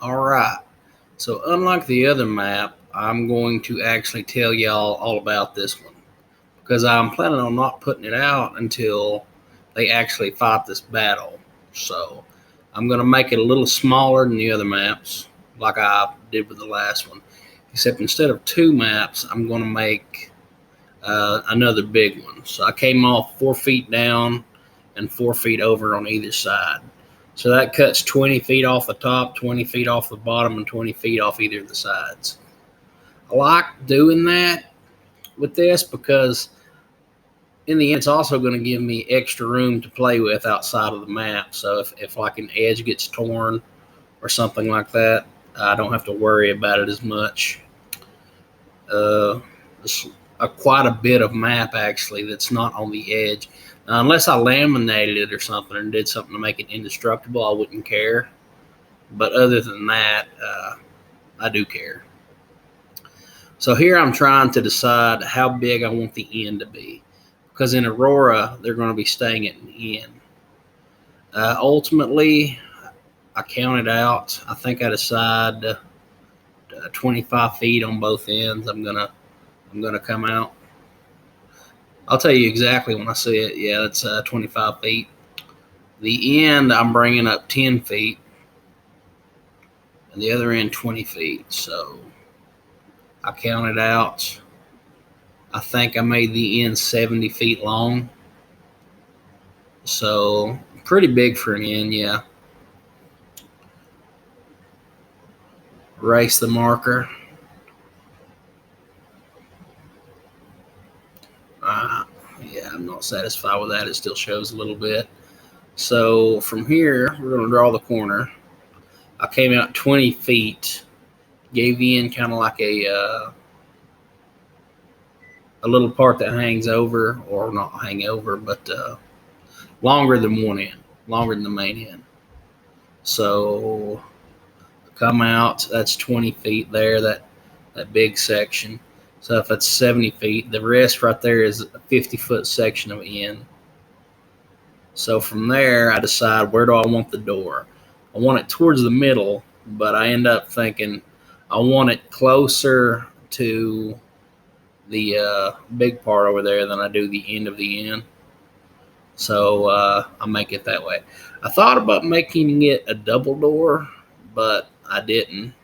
All right. So unlike the other map, I'm going to actually tell y'all all about this one because I'm planning on not putting it out until they actually fight this battle. So I'm going to make it a little smaller than the other maps, like I did with the last one. Except instead of two maps, I'm going to make another big one. So I came off 4 feet down and 4 feet over on either side. So that cuts 20 feet off the top, 20 feet off the bottom, and 20 feet off either of the sides. I like doing that with this because in the end, it's also going to give me extra room to play with outside of the map. So if like an edge gets torn or something like that, I don't have to worry about it as much. It's quite a bit of map actually that's not on the edge. Unless I laminated it or something and did something to make it indestructible, I wouldn't care. But other than that, I do care. So here I'm trying to decide how big I want the inn to be. Because in Aurora, they're going to be staying at an inn. Ultimately, I counted out. I think I decided 25 feet on both ends. I'm gonna come out. I'll tell you exactly when I see it. Yeah, it's 25 feet. The end, I'm bringing up 10 feet. And the other end, 20 feet. So I counted out. I think I made the end 70 feet long. So pretty big for an end, yeah. Erase the marker. Yeah, I'm not satisfied with that. It still shows a little bit. So from here, we're going to draw the corner. I came out 20 feet, gave in kind of like a little part that hangs over, or not hang over, but longer than one end, longer than the main end. So come out, that's 20 feet there, that big section. So if it's 70 feet, the rest right there is a 50-foot section of end. So from there, I decide where do I want the door. I want it towards the middle, but I end up thinking I want it closer to the big part over there than I do the end of the inn. So I make it that way. I thought about making it a double door, but I didn't.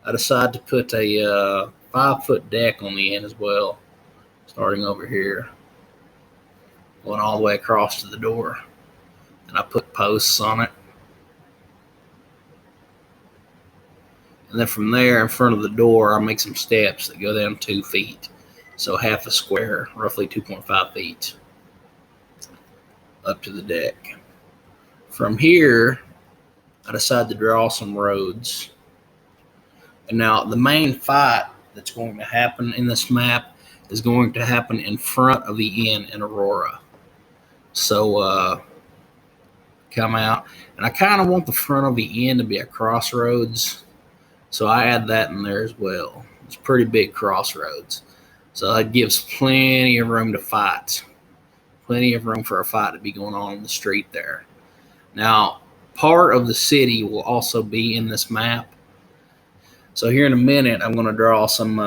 I decided to put a 5-foot deck on the end as well, starting over here, going all the way across to the door. And I put posts on it. And then from there, in front of the door, I make some steps that go down 2 feet. So half a square, roughly 2.5 feet, up to the deck. From here, I decided to draw some roads. And now the main fight that's going to happen in this map is going to happen in front of the inn in Aurora. So come out. And I kind of want the front of the inn to be a crossroads. So I add that in there as well. It's a pretty big crossroads. So that gives plenty of room to fight. Plenty of room for a fight to be going on in the street there. Now, part of the city will also be in this map. So here in a minute, I'm going to draw some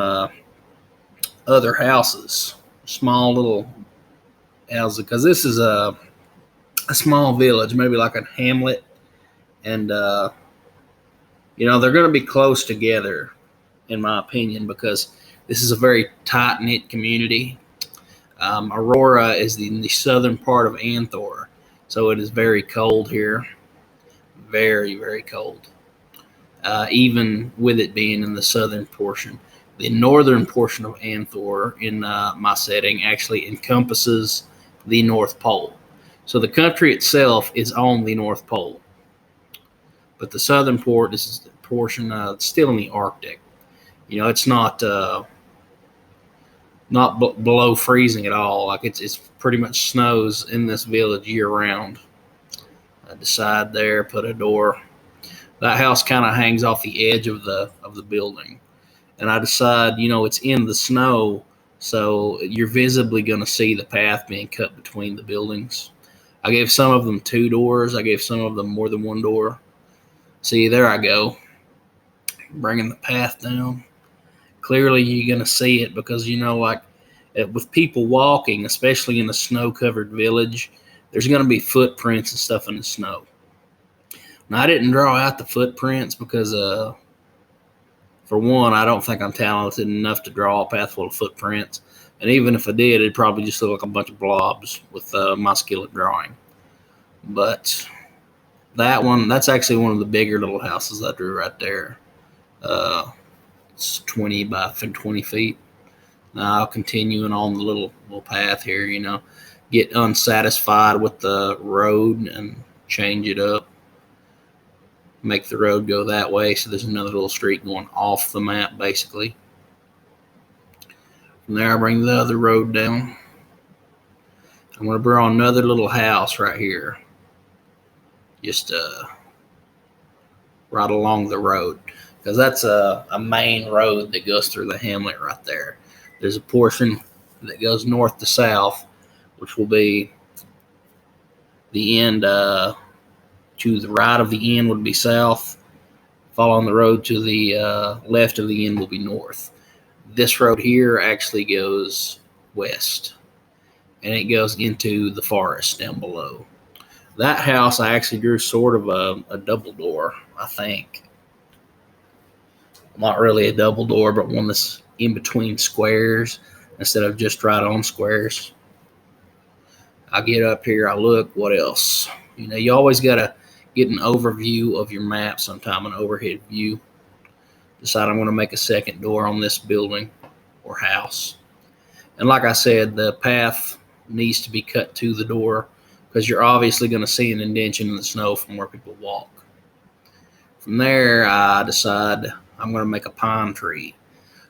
other houses, small little houses, because this is a small village, maybe like a hamlet, and they're going to be close together, in my opinion, because this is a very tight-knit community. Aurora is in the southern part of Anthor, so it is very cold here, very, very cold. Even with it being in the southern portion. The northern portion of Anthor in my setting actually encompasses the North Pole. So the country itself is on the North Pole. But the southern portion it's still in the Arctic. It's not below freezing at all. Like it's pretty much snows in this village year round. I decide there, put a door. That house kind of hangs off the edge of the building. And I decide, it's in the snow, so you're visibly going to see the path being cut between the buildings. I gave some of them 2 doors. I gave some of them more than 1 door. See, there I go. bringing the path down. Clearly you're going to see it because, like with people walking, especially in a snow-covered village, there's going to be footprints and stuff in the snow. Now, I didn't draw out the footprints because, for one, I don't think I'm talented enough to draw a path full of footprints. And even if I did, it'd probably just look like a bunch of blobs with my skill at drawing. But that's actually one of the bigger little houses I drew right there. It's 20 by 20 feet. Now I'll continue on the little path here, get unsatisfied with the road and change it up. Make the road go that way, so there's another little street going off the map, basically. From there, I bring the other road down. I'm going to draw another little house right here. Just right along the road, because that's a main road that goes through the hamlet right there. There's a portion that goes north to south, which will be the end. To the right of the inn would be south. Following the road to the left of the inn will be north. This road here actually goes west, and it goes into the forest down below. That house I actually drew sort of a double door, I think. Not really a double door, but one that's in between squares instead of just right on squares. I get up here, I look, what else? You always got to get an overview of your map sometime, an overhead view. Decide I'm going to make a second door on this building or house. And like I said, the path needs to be cut to the door because you're obviously going to see an indentation in the snow from where people walk. From there, I decide I'm going to make a pine tree.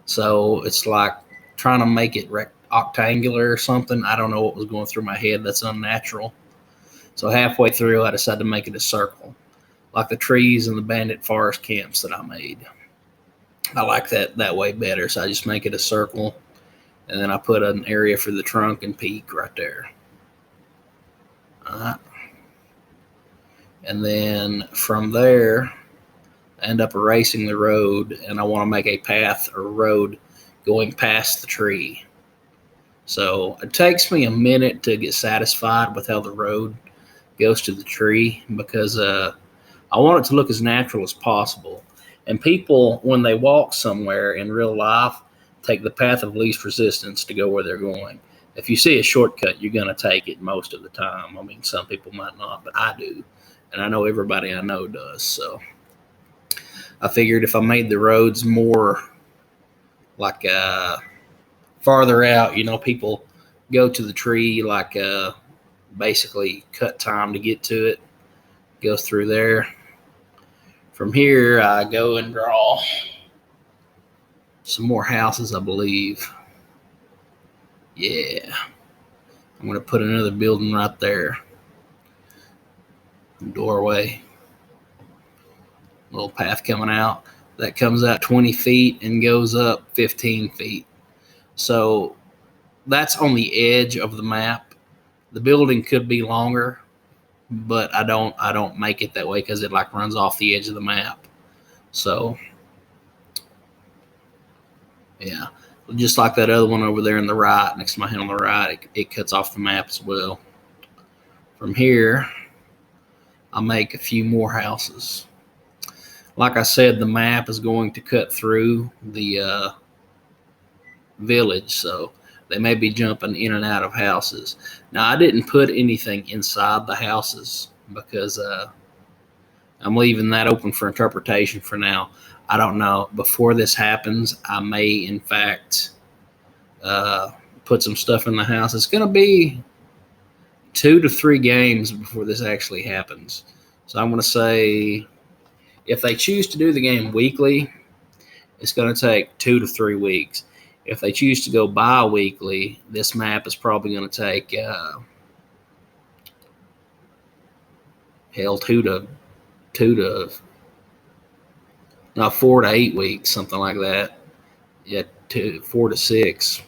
So it's like trying to make it octangular or something. I don't know what was going through my head. That's unnatural. So halfway through, I decided to make it a circle, like the trees in the Bandit Forest camps that I made. I like that way better, so I just make it a circle, and then I put an area for the trunk and peak right there. All right. And then from there, I end up erasing the road, and I want to make a path or road going past the tree. So it takes me a minute to get satisfied with how the road goes to the tree because I want it to look as natural as possible. And people, when they walk somewhere in real life, take the path of least resistance to go where they're going. If you see a shortcut, you're going to take it most of the time. I mean, some people might not, but I do. And I know everybody I know does. So I figured if I made the roads more like farther out, people go to the tree like basically cut time to get to it, go through there. From here, I go and draw some more houses, I believe. Yeah. I'm going to put another building right there. Doorway. Little path coming out. That comes out 20 feet and goes up 15 feet. So that's on the edge of the map. The building could be longer, but I don't make it that way because it like runs off the edge of the map. So yeah, just like that other one over there in the right, next to my hand on the right, it cuts off the map as well. From here, I make a few more houses. Like I said, the map is going to cut through the village, so they may be jumping in and out of houses. Now, I didn't put anything inside the houses because I'm leaving that open for interpretation for now. I don't know. Before this happens, I may, in fact, put some stuff in the house. It's going to be 2 to 3 games before this actually happens. So I'm going to say if they choose to do the game weekly, it's going to take 2 to 3 weeks. If they choose to go bi-weekly, this map is probably going to take 4 to 8 weeks, something like that. Yeah, 4 to 6.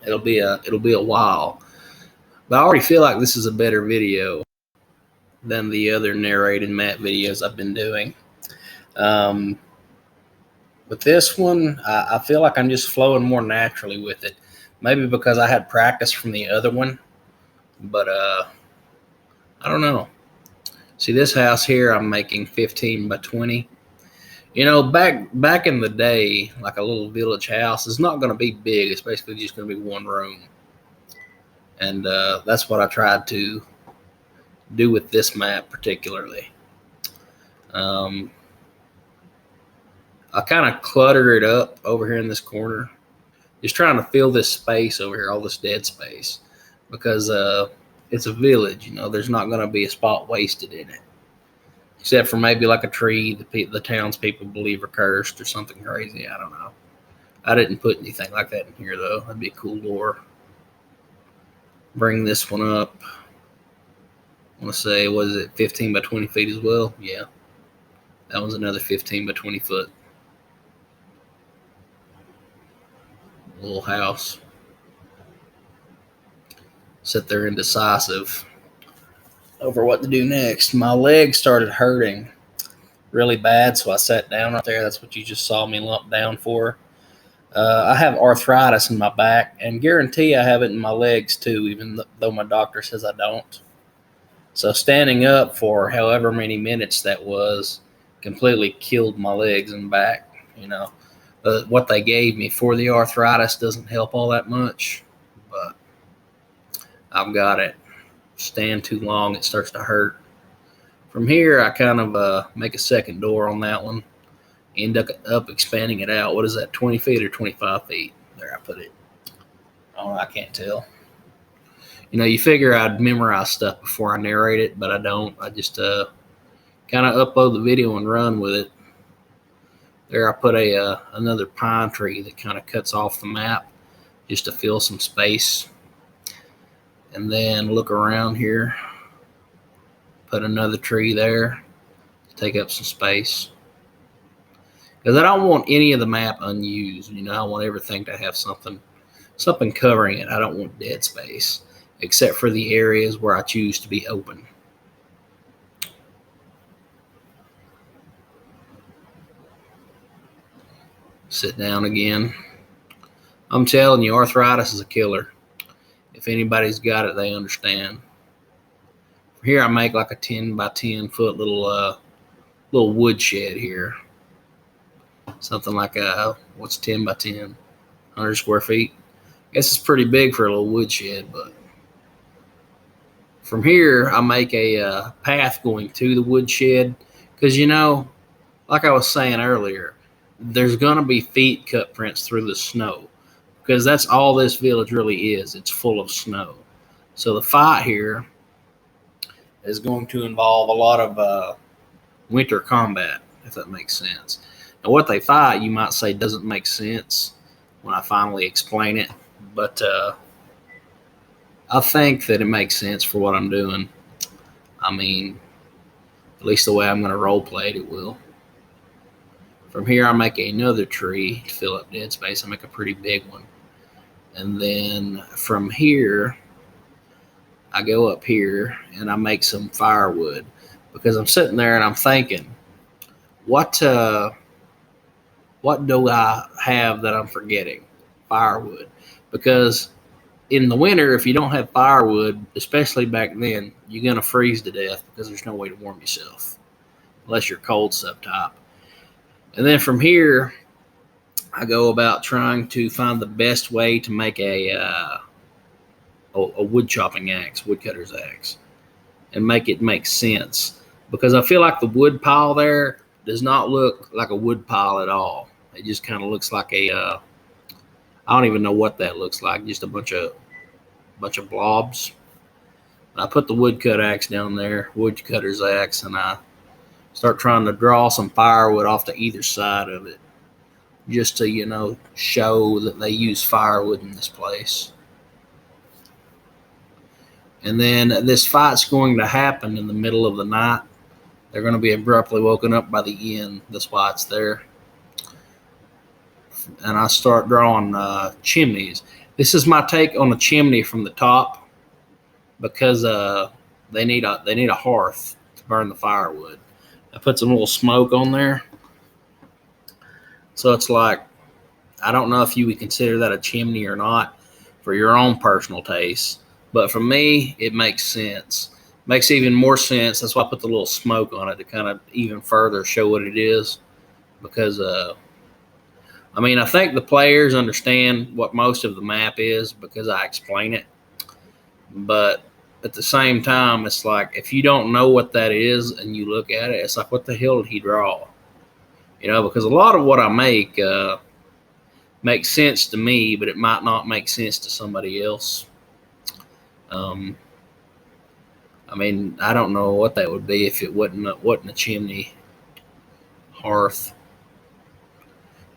It'll be a while. But I already feel like this is a better video than the other narrated map videos I've been doing. Um, With this one, I feel like I'm just flowing more naturally with it. Maybe because I had practice from the other one, but I don't know. See, this house here, I'm making 15 by 20. You know, back in the day, like a little village house is not going to be big. It's basically just going to be one room, and that's what I tried to do with this map particularly. I kind of clutter it up over here in this corner, just trying to fill this space over here, all this dead space, because it's a village. You know, there's not going to be a spot wasted in it, except for maybe like a tree the townspeople believe are cursed or something crazy. I don't know. I didn't put anything like that in here though. That'd be a cool door. Bring this one up. I want to say, was it 15 by 20 feet as well? Yeah, that was another 15 by 20 foot little house. Sit there indecisive over what to do next. My leg started hurting really bad, so I sat down right there. That's what you just saw me lump down for. I have arthritis in my back, and guarantee I have it in my legs too, even though my doctor says I don't. So standing up for however many minutes that was completely killed my legs and back. You know, what they gave me for the arthritis doesn't help all that much, but I've got it. Stand too long, it starts to hurt. From here, I kind of make a second door on that one. End up expanding it out. What is that, 20 feet or 25 feet? There, I put it. Oh, I can't tell. You know, you figure I'd memorize stuff before I narrate it, but I don't. I just kind of upload the video and run with it. There, I put another pine tree that kind of cuts off the map just to fill some space. And then look around here. Put another tree there to take up some space. Because I don't want any of the map unused. You know, I want everything to have something covering it. I don't want dead space, except for the areas where I choose to be open. Sit down again. I'm telling you, arthritis is a killer. If anybody's got it, they understand. Here I make like a 10 by 10 foot little wood shed here. Something like what's 10 by 10? 100 square feet. I guess it's pretty big for a little wood shed, but from here I make a path going to the wood shed, because you know, like I was saying earlier, there's gonna be feet cut prints through the snow, because that's all this village really is. It's full of snow. So the fight here is going to involve a lot of winter combat, if that makes sense. And what they fight, you might say, doesn't make sense when I finally explain it, but I think that it makes sense for what I'm doing. I mean, at least the way I'm going to role play it, it will. From here, I make another tree to fill up dead space. I make a pretty big one. And then from here, I go up here and I make some firewood, because I'm sitting there and I'm thinking, what do I have that I'm forgetting? Firewood. Because in the winter, if you don't have firewood, especially back then, you're going to freeze to death because there's no way to warm yourself unless you're cold subtop. And then from here, I go about trying to find the best way to make a wood chopping axe, woodcutter's axe, and make it make sense. Because I feel like the wood pile there does not look like a wood pile at all. It just kind of looks like I don't even know what that looks like. Just a bunch of blobs. And I put the woodcut axe down there, woodcutter's axe, and I start trying to draw some firewood off to either side of it, just to, you know, show that they use firewood in this place. And then this fight's going to happen in the middle of the night. They're going to be abruptly woken up by the inn. That's why it's there. And I start drawing chimneys. This is my take on a chimney from the top, because they need a hearth to burn the firewood. I put some little smoke on there, So it's like, I don't know if you would consider that a chimney or not for your own personal taste. But for me, it makes sense. Makes even more sense. That's why I put the little smoke on it to kind of even further show what it is. Because, I mean, I think the players understand what most of the map is because I explain it. But at the same time, it's like, if you don't know what that is and you look at it, it's like, what the hell did he draw? You know, because a lot of what I make makes sense to me, but it might not make sense to somebody else. I mean, I don't know what that would be if it wasn't a chimney hearth.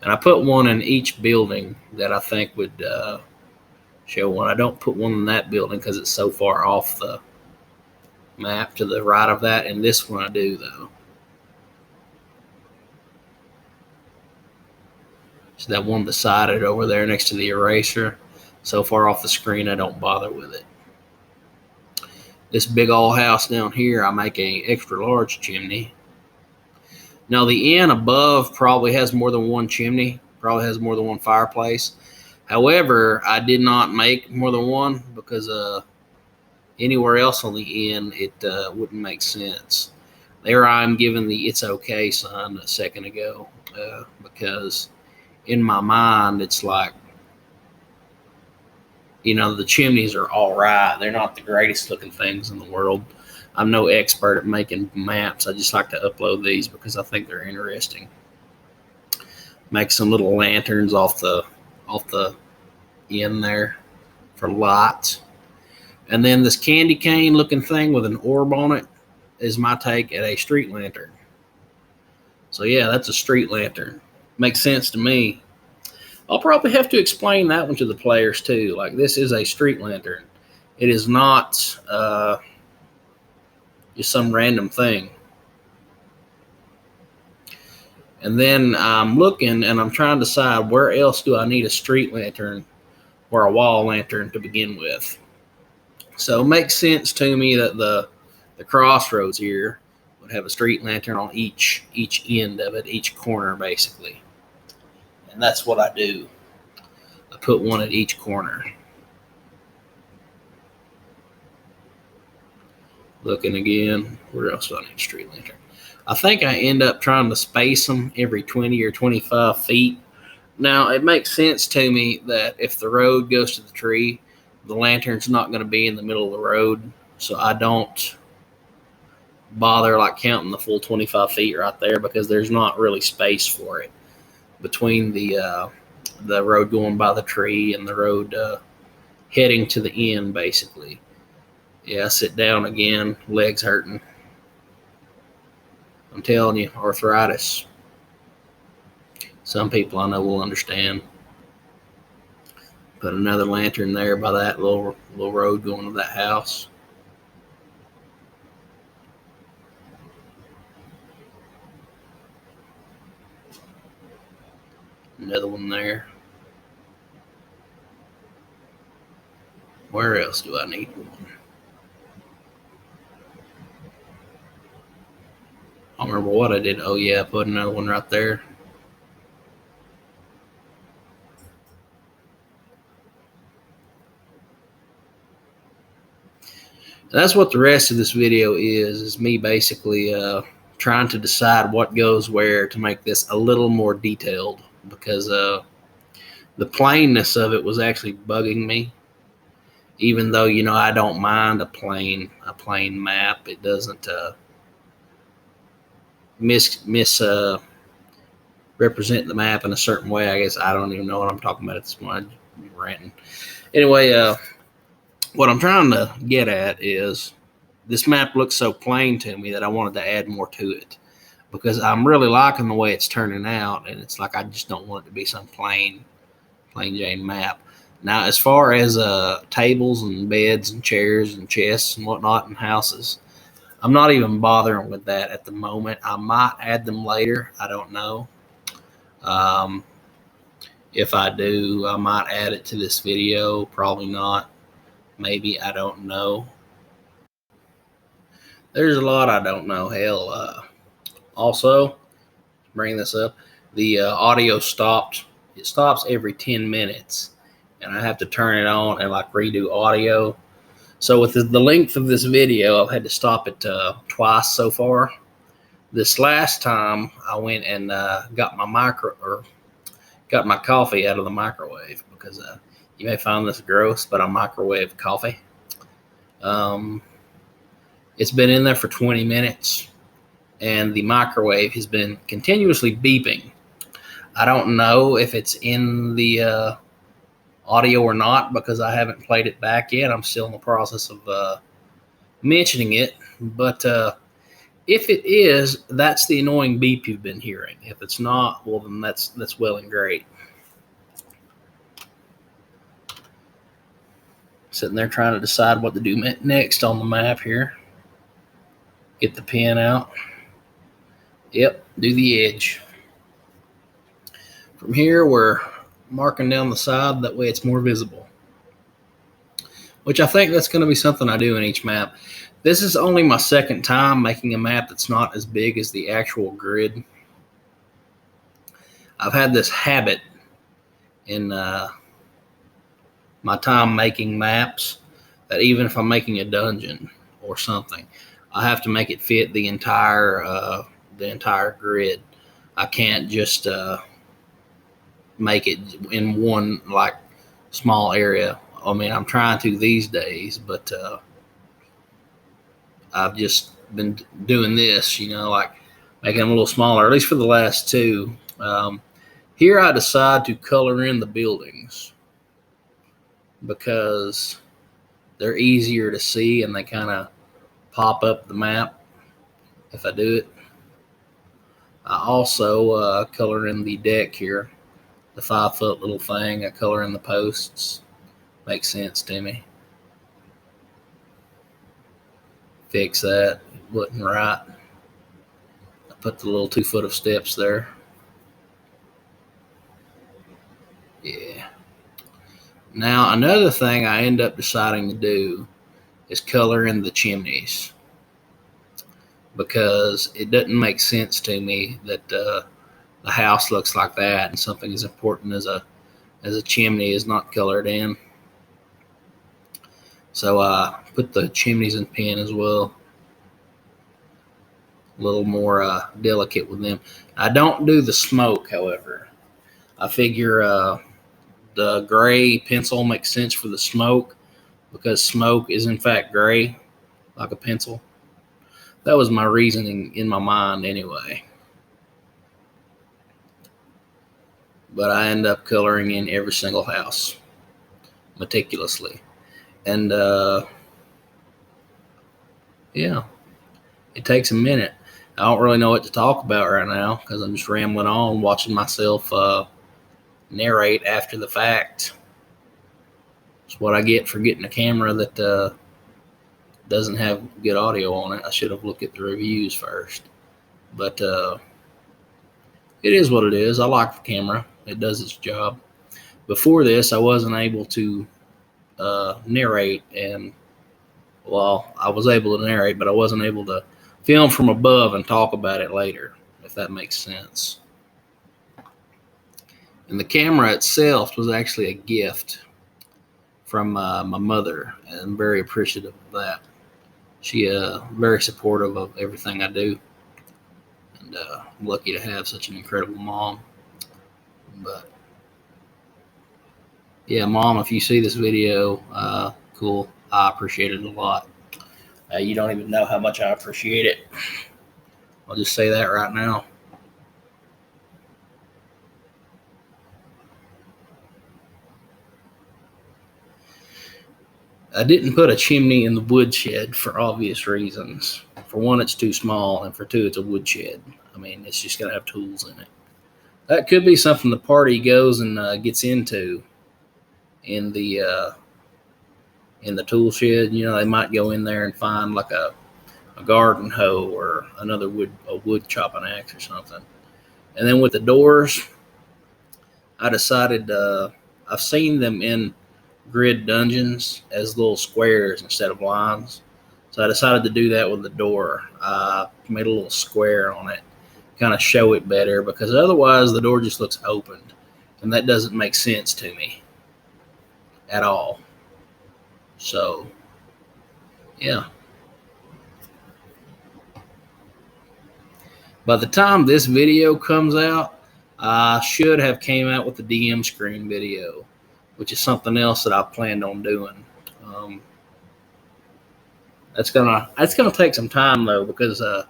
And I put one in each building that I think would show one. I don't put one in that building because it's so far off the map to the right of that. And this one I do, though. So that one beside it over there next to the eraser, so far off the screen, I don't bother with it. This big old house down here, I make a extra large chimney. Now the inn above probably has more than one chimney, probably has more than one fireplace. However, I did not make more than one because anywhere else on the inn, it wouldn't make sense. There I'm giving the "it's okay" sign a second ago because in my mind, it's like, you know, the chimneys are all right. They're not the greatest looking things in the world. I'm no expert at making maps. I just like to upload these because I think they're interesting. Make some little lanterns off the end there for lights. And then this candy cane looking thing with an orb on it is my take at a street lantern. So yeah, that's a street lantern. Makes sense to me. I'll probably have to explain that one to the players too. Like, this is a street lantern. It is not just some random thing. And then I'm looking and I'm trying to decide where else do I need a street lantern or a wall lantern to begin with. So it makes sense to me that the crossroads here would have a street lantern on each end of it, each corner basically. And that's what I do. I put one at each corner. Looking again, where else do I need a street lantern? I think I end up trying to space them every 20 or 25 feet. Now, it makes sense to me that if the road goes to the tree, the lantern's not going to be in the middle of the road, so I don't bother like counting the full 25 feet right there because there's not really space for it between the road going by the tree and the road heading to the end, basically. Yeah, I sit down again, legs hurting. I'm telling you, arthritis. Some people I know will understand. Put another lantern there by that little road going to that house. Another one there. Where else do I need one? I don't remember what I did. Oh yeah, I put another one right there. That's what the rest of this video is me basically trying to decide what goes where to make this a little more detailed because the plainness of it was actually bugging me. Even though, you know, I don't mind a plain map, it doesn't represent the map in a certain way. I guess I don't even know what I'm talking about at this point. I'm ranting. Anyway, what I'm trying to get at is this map looks so plain to me that I wanted to add more to it because I'm really liking the way it's turning out, and it's like I just don't want it to be some plain Jane map. Now, as far as tables and beds and chairs and chests and whatnot in houses, I'm not even bothering with that at the moment. I might add them later. I don't know. If I do, I might add it to this video. Probably not. Maybe. I don't know. There's a lot I don't know. Hell, also, bring this up. the audio stopped. It stops every 10 minutes, and I have to turn it on and like redo audio. So with the length of this video, I've had to stop it twice so far. This last time, I went and got my coffee out of the microwave because you may find this gross, but I microwave coffee. It's been in there for 20 minutes, and the microwave has been continuously beeping. I don't know if it's in the audio or not because I haven't played it back yet. I'm still in the process of mentioning it, but if it is, that's the annoying beep you've been hearing. If it's not, well, then that's well and great. Sitting there trying to decide what to do next on the map here. Get the pen out. Yep, do the edge. From here, we're marking down the side. That way it's more visible. Which I think that's going to be something I do in each map. This is only my second time making a map that's not as big as the actual grid. I've had this habit in my time making maps that even if I'm making a dungeon or something, I have to make it fit the entire grid. I can't just make it in one like small area. I mean, I'm trying to these days, but I've just been doing this, like making them a little smaller, at least for the last two. Here I decide to color in the buildings because they're easier to see and they kind of pop up the map if I do it. I also color in the deck here, the 5-foot little thing. I color in the posts. Makes sense to me. Fix that. It wasn't right. I put the little 2 foot of steps there. Yeah. Now, another thing I end up deciding to do is color in the chimneys because it doesn't make sense to me that the house looks like that and something as important as a chimney is not colored in. So I put the chimneys in pen as well. A little more delicate with them. I don't do the smoke, however. I figure the gray pencil makes sense for the smoke because smoke is in fact gray, like a pencil. That was my reasoning in my mind anyway. But I end up coloring in every single house meticulously. And yeah, it takes a minute. I don't really know what to talk about right now because I'm just rambling on, watching myself narrate after the fact. It's what I get for getting a camera that doesn't have good audio on it. I should have looked at the reviews first. But it is what it is. I like the camera. It does its job. Before this, I wasn't able to narrate, and well, I was able to narrate, but I wasn't able to film from above and talk about it later, if that makes sense. And the camera itself was actually a gift from my mother, and I'm very appreciative of that. She very supportive of everything I do, and I'm lucky to have such an incredible mom. But yeah, Mom, if you see this video, cool. I appreciate it a lot. You don't even know how much I appreciate it. I'll just say that right now. I didn't put a chimney in the woodshed for obvious reasons. For one, it's too small, and for two, it's a woodshed. I mean, it's just going to have tools in it. That could be something the party goes and gets into in the tool shed. They might go in there and find like a garden hoe or another wood chopping axe or something. And then with the doors, I decided I've seen them in grid dungeons as little squares instead of lines. So I decided to do that with the door. I made a little square on it kind of show it better, because otherwise the door just looks opened, and that doesn't make sense to me at all. So, yeah. By the time this video comes out, I should have came out with the DM screen video, which is something else that I planned on doing. That's gonna take some time though, because the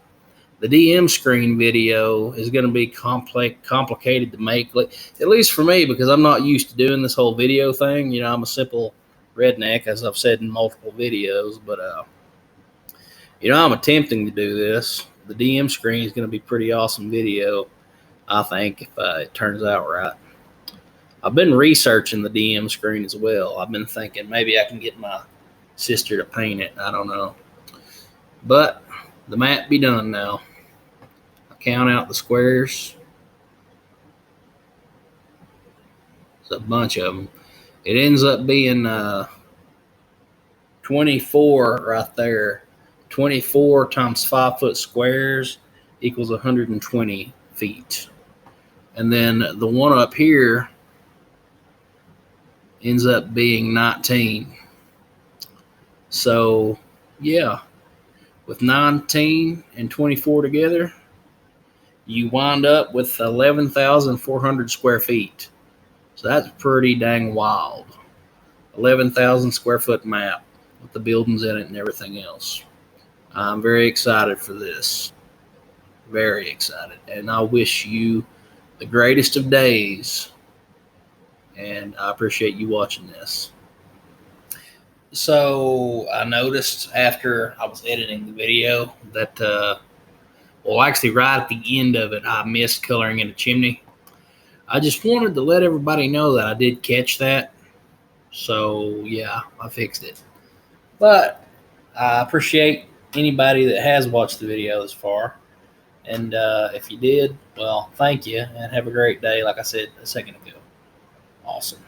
DM screen video is gonna be complicated to make, at least for me, because I'm not used to doing this whole video thing. You know, I'm a simple redneck, as I've said in multiple videos, but you know, I'm attempting to do this. The DM screen is gonna be pretty awesome video, I think, if it turns out right. I've been researching the DM screen as well. I've been thinking maybe I can get my sister to paint it. I don't know. But the map be done now. I count out the squares. It's a bunch of them. It ends up being 24 right there. 24 times 5 foot squares equals 120 feet. And then the one up here ends up being 19. So, yeah, with 19 and 24 together, you wind up with 11,400 square feet. So that's pretty dang wild. 11,000 square foot map with the buildings in it and everything else. I'm very excited for this. Very excited. And I wish you the greatest of days. And I appreciate you watching this. So I noticed after I was editing the video that, well, actually right at the end of it, I missed coloring in a chimney. I just wanted to let everybody know that I did catch that. So, yeah, I fixed it. But I appreciate anybody that has watched the video this far. And if you did, well, thank you, and have a great day, like I said a second ago. Awesome.